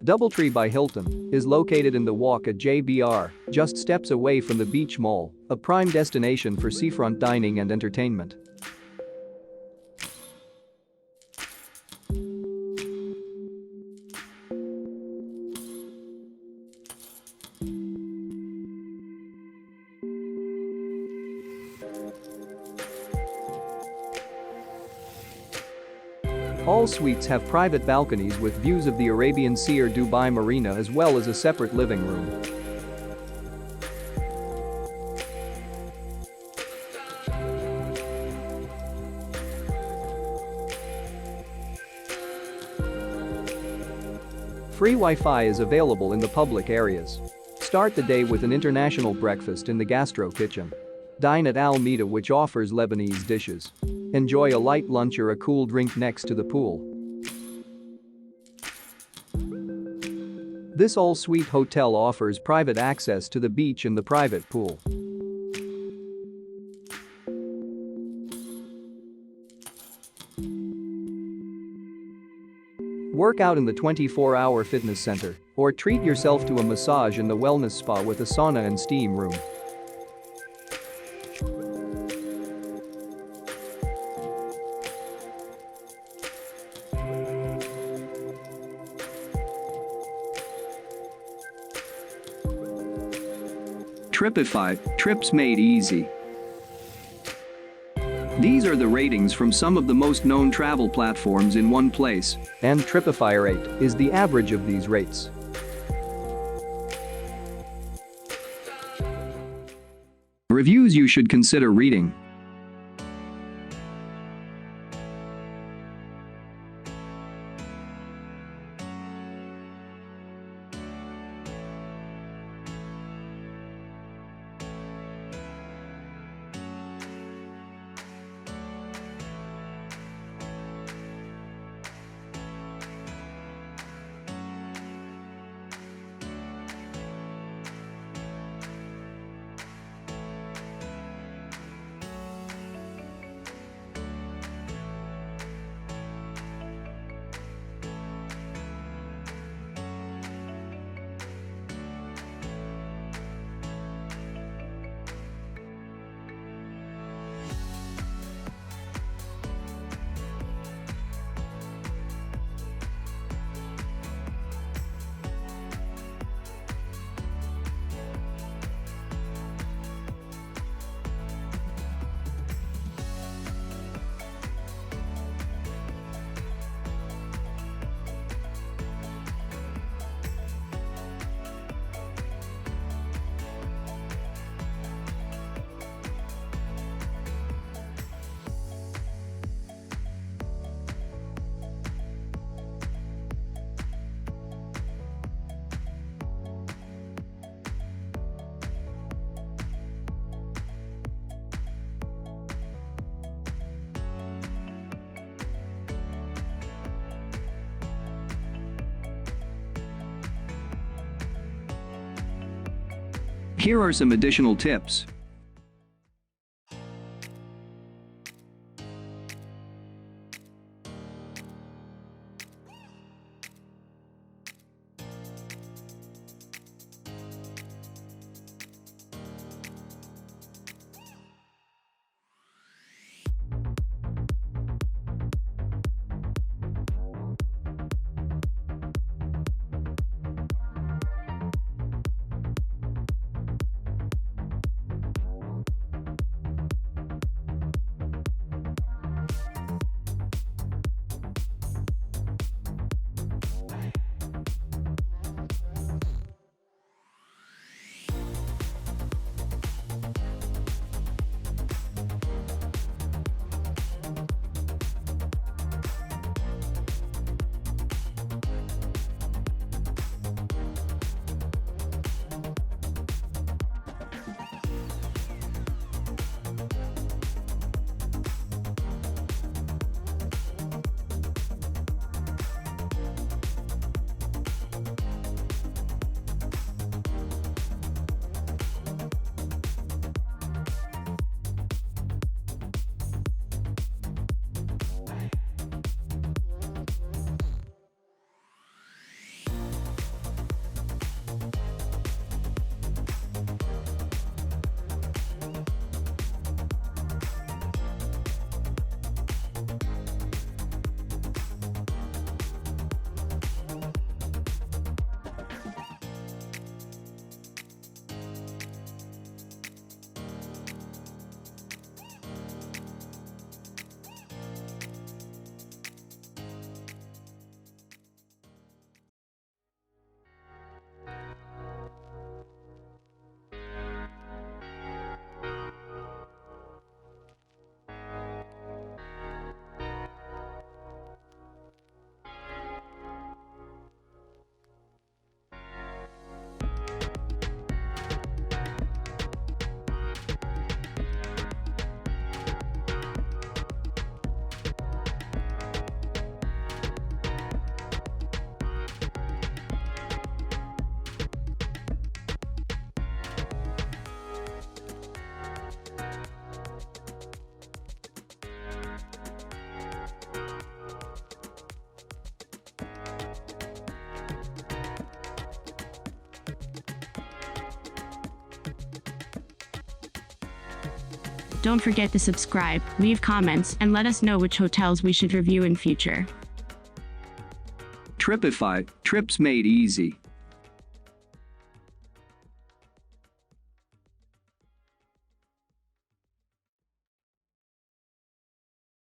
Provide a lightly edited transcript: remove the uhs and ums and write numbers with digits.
DoubleTree by Hilton is located in The Walk at JBR, just steps away from the Beach Mall, a prime destination for seafront dining and entertainment. All suites have private balconies with views of the Arabian Sea or Dubai Marina as well as a separate living room. Free Wi-Fi is available in the public areas. Start the day with an international breakfast in the gastro kitchen. Dine at Al Meida, which offers Lebanese dishes. Enjoy a light lunch or a cool drink next to the pool. This all-suite hotel offers private access to the beach and the private pool. Work out in the 24-hour fitness center or treat yourself to a massage in the wellness spa with a sauna and steam room. TripAdvisor, trips made easy. These are the ratings from some of the most known travel platforms in one place. And TripAdvisor rate is the average of these rates. Reviews you should consider reading. Here are some additional tips. Don't forget to subscribe, leave comments, and let us know which hotels we should review in future. Tripeefy, trips made easy.